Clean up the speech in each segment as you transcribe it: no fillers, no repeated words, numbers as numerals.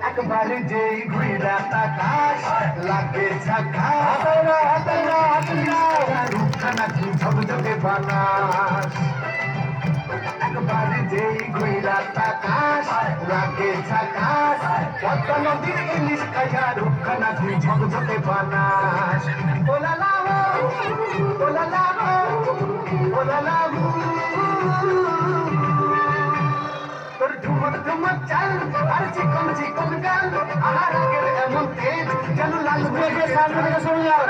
একবারে যেই ঘুইরা তাকাস লাগে ঝাকাস রূপখানা কি ঝকঝকে বানাস একবারে যেই ঘুইরা তাকাস লাগে ঝাকাস পদ্মা নদীর ইলিশ খাইয়া রূপখানা তুই ঝকঝকে বানাস ওলা লাভো ওলা লাভো ওলা লাভো তোর ঝুমক ঝুমক চাল আর চিকন চিকন গাল আহার আগের এমন তেজ যেন লাল মেঘের সামনে থেকে সরে যাও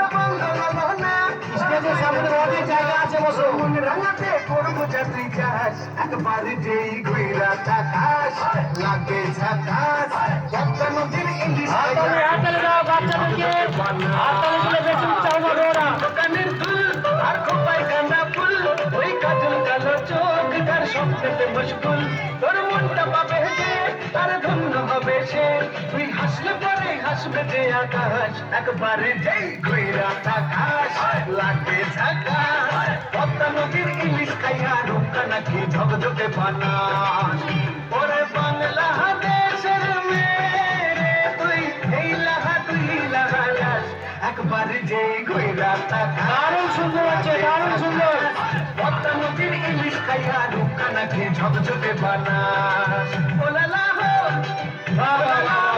স্টেজের সামনে অনেক জায়গা আছে বসো মন রাঙাতে করবো যাত্রী চাষ একবার যেই ঘুইরা তাকাস লাগে ঝাকাস পদ্মা নদীর ইলিশ দোকানের দুল আর খোপায় কান্দা ফুল ওই কাজল কালো চোখ তার স্বপ্নেতে মশগুল তোর মনটা পাবে যে আর ধন্য হবে সে তুই হাসলে পরে হাসবে যে আকাশ একবারে যেই ঘুইরা তাকাস লাগে ঝাকাস পদ্মা নদীর ইলিশ খাইয়া রূপটা নাকি ঝকঝকে বানাস ওরে বাংলা দেশের মেরে তুই এই লাহা তুই লাহা যাস একবারে যেই ঘুইরা তাকাস দারুণ সুন্দর আছে দারুণ সুন্দর পদ্মা নদীর ইলিশ খাইয়া রূপটা নাকি ঝকঝকে বানাস ওলা লাহো বাবা